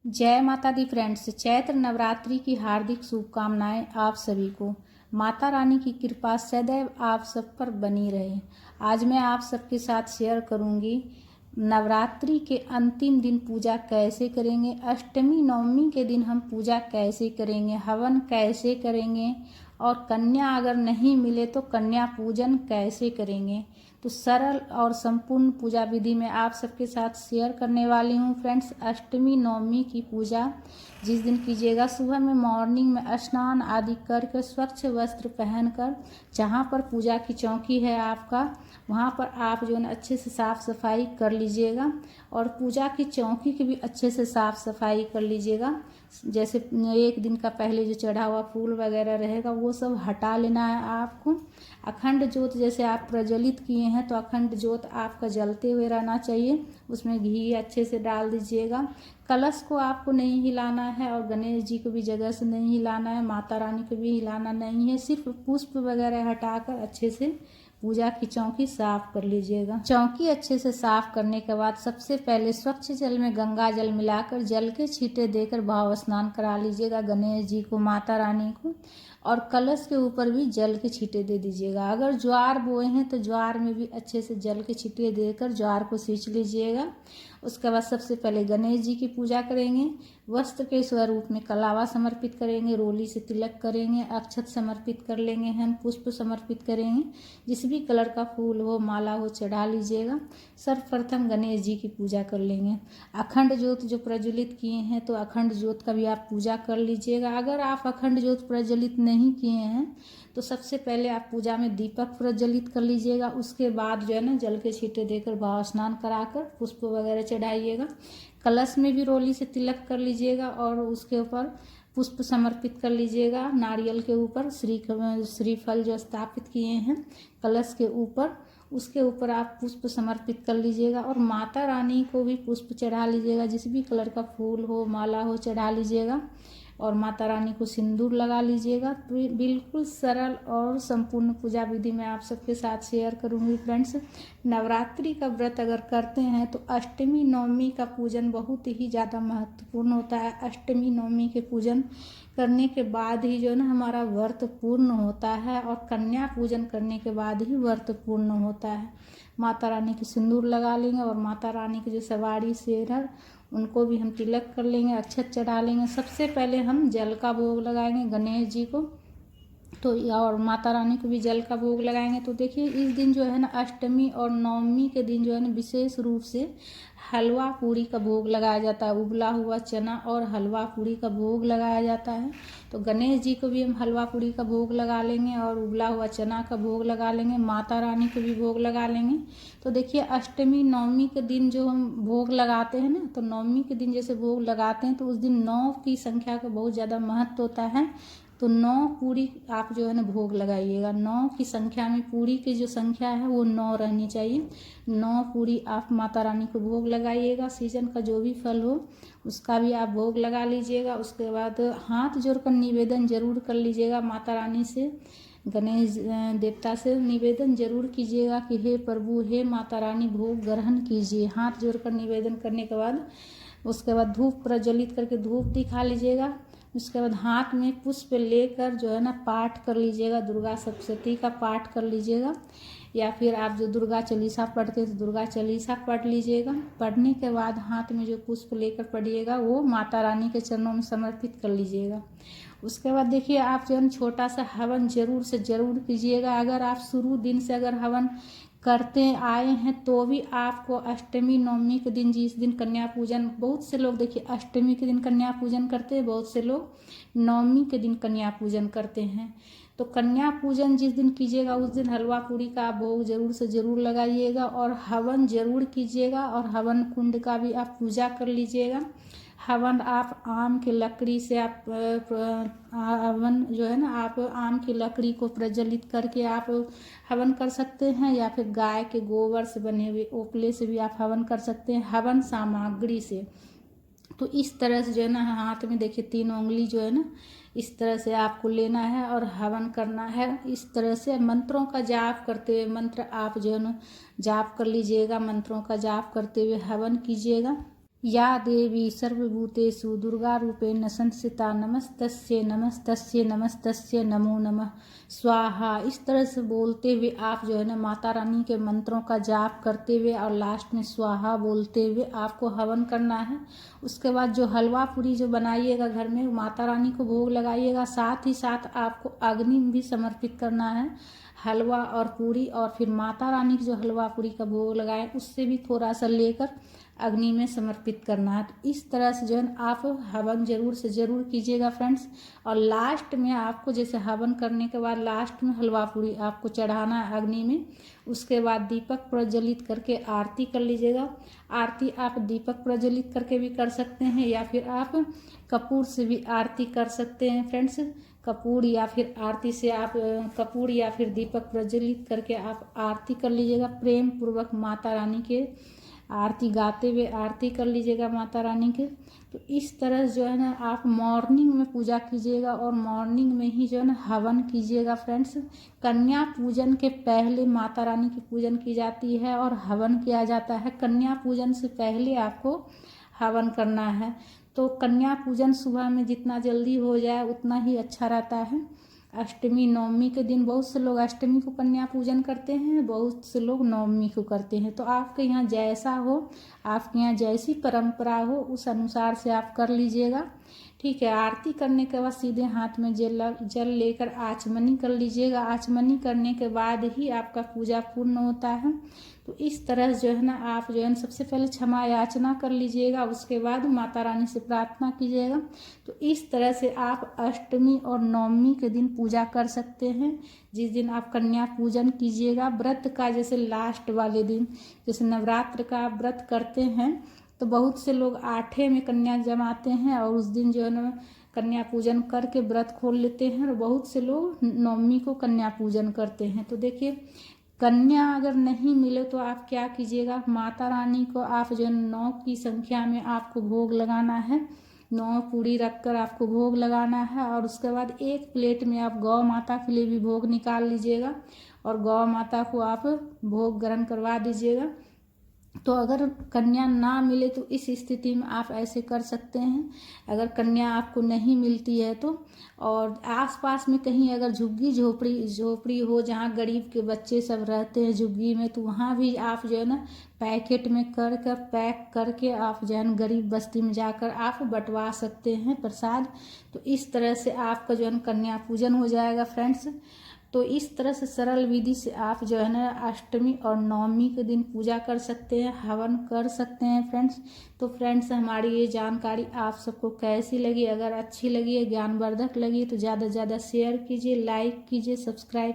जय माता दी फ्रेंड्स। चैत्र नवरात्रि की हार्दिक शुभकामनाएं आप सभी को। माता रानी की कृपा सदैव आप सब पर बनी रहे। आज मैं आप सबके साथ शेयर करूंगी नवरात्रि के अंतिम दिन पूजा कैसे करेंगे, अष्टमी नवमी के दिन हम पूजा कैसे करेंगे, हवन कैसे करेंगे और कन्या अगर नहीं मिले तो कन्या पूजन कैसे करेंगे। तो सरल और संपूर्ण पूजा विधि में आप सबके साथ शेयर करने वाली हूँ फ्रेंड्स। अष्टमी नवमी की पूजा जिस दिन कीजिएगा, सुबह में मॉर्निंग में स्नान आदि करके स्वच्छ वस्त्र पहनकर जहाँ पर पूजा की चौकी है आपका, वहाँ पर आप जो है अच्छे से साफ़ सफाई कर लीजिएगा और पूजा की चौकी की भी अच्छे से साफ़ सफाई कर लीजिएगा। जैसे एक दिन का पहले जो चढ़ा हुआ फूल वगैरह रहेगा वो सब हटा लेना है आपको। अखंड ज्योत जैसे आप प्रज्वलित किए हैं तो अखंड ज्योत आपका जलते हुए रहना चाहिए, उसमें घी अच्छे से डाल दीजिएगा। कलश को आपको नहीं हिलाना है और गणेश जी को भी जगह से नहीं हिलाना है, माता रानी को भी हिलाना नहीं है। सिर्फ पुष्प वगैरह हटाकर अच्छे से पूजा की चौकी साफ कर लीजिएगा। चौकी अच्छे से साफ करने के बाद सबसे पहले स्वच्छ जल में गंगा जल मिलाकर जल के छींटे देकर भाव स्नान करा लीजिएगा गणेश जी को, माता रानी को। और कलश के ऊपर भी जल के छींटे दे दीजिएगा। अगर ज्वार बोए हैं तो ज्वार में भी अच्छे से जल के छींटे देकर ज्वार को सींच लीजिएगा। उसके बाद सबसे पहले गणेश जी की पूजा करेंगे। वस्त्र के स्वरूप में कलावा समर्पित करेंगे, रोली से तिलक करेंगे, अक्षत समर्पित कर लेंगे, हम पुष्प समर्पित करेंगे। जिस भी कलर का फूल हो, माला हो, चढ़ा लीजिएगा। सर्वप्रथम गणेश जी की पूजा कर लेंगे। अखंड ज्योत जो प्रज्वलित किए हैं तो अखंड ज्योत का भी आप पूजा कर लीजिएगा। अगर आप अखंड ज्योत प्रज्वलित नहीं किए हैं तो सबसे पहले आप पूजा में दीपक प्रज्वलित कर लीजिएगा। उसके बाद जो है ना जल के छींटे देकर भाव स्नान कराकर पुष्प वगैरह चढ़ाइएगा। कलश में भी रोली से तिलक कर लीजिएगा और उसके ऊपर पुष्प समर्पित कर लीजिएगा। नारियल के ऊपर श्रीफल जो स्थापित किए हैं कलश के ऊपर, उसके ऊपर आप पुष्प समर्पित कर लीजिएगा और माता रानी को भी पुष्प चढ़ा लीजिएगा। जिस भी कलर का फूल हो, माला हो, चढ़ा लीजिएगा और माता रानी को सिंदूर लगा लीजिएगा। तो बिल्कुल सरल और संपूर्ण पूजा विधि मैं आप सबके साथ शेयर करूंगी फ्रेंड्स। नवरात्रि का व्रत अगर करते हैं तो अष्टमी नवमी का पूजन बहुत ही ज़्यादा महत्वपूर्ण होता है। अष्टमी नवमी के पूजन करने के बाद ही जो है ना हमारा व्रत पूर्ण होता है और कन्या पूजन करने के बाद ही व्रत पूर्ण होता है। माता रानी की सिंदूर लगा लेंगे और माता रानी के जो सवारी शेर है उनको भी हम तिलक कर लेंगे, अक्षत चढ़ा लेंगे। सबसे पहले हम जल का भोग लगाएंगे गणेश जी को तो और माता रानी को भी जल का भोग लगाएंगे। तो देखिए इस दिन जो है ना अष्टमी और नवमी के दिन जो है ना विशेष रूप से हलवा पूरी का भोग लगाया जाता है। उबला हुआ चना और हलवा पूरी का भोग लगाया जाता है। तो गणेश जी को भी हम हलवा पूरी का भोग लगा लेंगे और उबला हुआ चना का भोग लगा लेंगे। माता रानी को भी भोग लगा लेंगे। तो देखिए अष्टमी नवमी के दिन जो हम भोग लगाते हैं ना, तो नवमी के दिन जैसे भोग लगाते हैं तो उस दिन 9 की संख्या का बहुत ज़्यादा महत्व होता है। तो 9 पूरी आप जो है ना भोग लगाइएगा। 9 की संख्या में पूरी की जो संख्या है वो 9 रहनी चाहिए। 9 पूरी आप माता रानी को भोग लगाइएगा। सीजन का जो भी फल हो उसका भी आप भोग लगा लीजिएगा। उसके बाद हाथ जोड़कर निवेदन जरूर कर लीजिएगा माता रानी से, गणेश देवता से निवेदन जरूर कीजिएगा कि हे प्रभु, हे माता रानी, भोग ग्रहण कीजिए। हाथ जोड़कर निवेदन करने के बाद उसके बाद धूप प्रज्वलित करके धूप दिखा लीजिएगा। उसके बाद हाथ में पुष्प लेकर जो है ना पाठ कर लीजिएगा। दुर्गा सप्तशती का पाठ कर लीजिएगा या फिर आप जो दुर्गा चालीसा पढ़ते हैं तो दुर्गा चालीसा पढ़ लीजिएगा। पढ़ने के बाद हाथ में जो पुष्प लेकर पढ़िएगा वो माता रानी के चरणों में समर्पित कर लीजिएगा। उसके बाद देखिए आप जो है छोटा सा हवन जरूर से जरूर कीजिएगा। अगर आप शुरू दिन से अगर हवन करते आए हैं तो भी आपको अष्टमी नवमी के दिन, जिस दिन कन्या पूजन, बहुत से लोग देखिए अष्टमी के दिन कन्या पूजन करते हैं, बहुत से लोग नवमी के दिन कन्या पूजन करते हैं। तो कन्या पूजन जिस दिन कीजिएगा उस दिन हलवा पूरी का आप भोग जरूर से जरूर लगाइएगा और हवन जरूर कीजिएगा और हवन कुंड का भी आप पूजा कर लीजिएगा। हवन आप आम की लकड़ी से आप हवन जो है ना आप आम की लकड़ी को प्रज्वलित करके आप हवन कर सकते हैं या फिर गाय के गोबर से बने हुए ओपले से भी आप हवन कर सकते हैं, हवन सामग्री से। तो इस तरह से जो है ना हाथ में देखिए 3 उंगली जो है ना इस तरह से आपको लेना है और हवन करना है। इस तरह से मंत्रों का जाप करते हुए, मंत्र आप जो है ना जाप कर लीजिएगा, मंत्रों का जाप करते हुए हवन कीजिएगा। या देवी सर्वभूतेषु दुर्गारूपेण संस्थिता नमस्तस्यै नमस्तस्यै नमस्तस्यै नमो नमः स्वाहा। इस तरह से बोलते हुए आप जो है ना माता रानी के मंत्रों का जाप करते हुए और लास्ट में स्वाहा बोलते हुए आपको हवन करना है। उसके बाद जो हलवा पूरी जो बनाइएगा घर में माता रानी को भोग लगाइएगा, साथ ही साथ आपको अग्नि भी समर्पित करना है। हलवा और पूरी और फिर माता रानी की जो हलवा पूरी का भोग लगाए उससे भी थोड़ा सा लेकर अग्नि में समर्पित करना है। तो इस तरह से जो है आप हवन जरूर से ज़रूर कीजिएगा फ्रेंड्स। और लास्ट में आपको जैसे हवन करने के बाद लास्ट में हलवा पूरी आपको चढ़ाना है अग्नि में। उसके बाद दीपक प्रज्वलित करके आरती कर लीजिएगा। आरती आप दीपक प्रज्वलित करके भी कर सकते हैं या फिर आप कपूर से भी आरती कर सकते हैं फ्रेंड्स। कपूर या फिर आरती से आप कपूर या फिर दीपक प्रज्वलित करके आप आरती कर लीजिएगा। प्रेम पूर्वक माता रानी के आरती गाते हुए आरती कर लीजिएगा माता रानी के। तो इस तरह जो है ना आप मॉर्निंग में पूजा कीजिएगा और मॉर्निंग में ही जो है ना हवन कीजिएगा फ्रेंड्स। कन्या पूजन के पहले माता रानी की पूजन की जाती है और हवन किया जाता है। कन्या पूजन से पहले आपको हवन करना है। तो कन्या पूजन सुबह में जितना जल्दी हो जाए उतना ही अच्छा रहता है। अष्टमी नवमी के दिन बहुत से लोग अष्टमी को कन्या पूजन करते हैं, बहुत से लोग नवमी को करते हैं। तो आपके यहाँ जैसा हो, आपके यहाँ जैसी परंपरा हो उस अनुसार से आप कर लीजिएगा। ठीक है। आरती करने के बाद सीधे हाथ में जल लेकर आचमनी कर लीजिएगा। आचमनी करने के बाद ही आपका पूजा पूर्ण होता है। तो इस तरह जो है ना आप जो है सबसे पहले क्षमा याचना कर लीजिएगा, उसके बाद माता रानी से प्रार्थना कीजिएगा। तो इस तरह से आप अष्टमी और नवमी के दिन पूजा कर सकते हैं। जिस दिन आप कन्या पूजन कीजिएगा व्रत का, जैसे लास्ट वाले दिन जैसे नवरात्र का आप व्रत करते हैं तो बहुत से लोग 8 में कन्या जमाते हैं और उस दिन जो है ना कन्या पूजन करके व्रत खोल लेते हैं। और बहुत से लोग नवमी को कन्या पूजन करते हैं। तो देखिए कन्या अगर नहीं मिले तो आप क्या कीजिएगा, माता रानी को आप जो 9 की संख्या में आपको भोग लगाना है। 9 पूरी रखकर आपको भोग लगाना है और उसके बाद एक प्लेट में आप गौ माता के लिए भी भोग निकाल लीजिएगा और गौ माता को आप भोग ग्रहण करवा दीजिएगा। तो अगर कन्या ना मिले तो इस स्थिति में आप ऐसे कर सकते हैं। अगर कन्या आपको नहीं मिलती है तो, और आसपास में कहीं अगर झुग्गी झोपड़ी हो जहाँ गरीब के बच्चे सब रहते हैं झुग्गी में, तो वहाँ भी आप जो है ना पैकेट में पैक करके आप जो है ना गरीब बस्ती में जाकर आप बंटवा सकते हैं प्रसाद। तो इस तरह से आपका जो है कन्या पूजन हो जाएगा फ्रेंड्स। तो इस तरह से सरल विधि से आप जो है ना अष्टमी और नवमी के दिन पूजा कर सकते हैं, हवन कर सकते हैं फ्रेंड्स। तो फ्रेंड्स हमारी ये जानकारी आप सबको कैसी लगी? अगर अच्छी लगी है, ज्ञानवर्धक लगी तो ज़्यादा से ज़्यादा शेयर कीजिए, लाइक कीजिए, सब्सक्राइब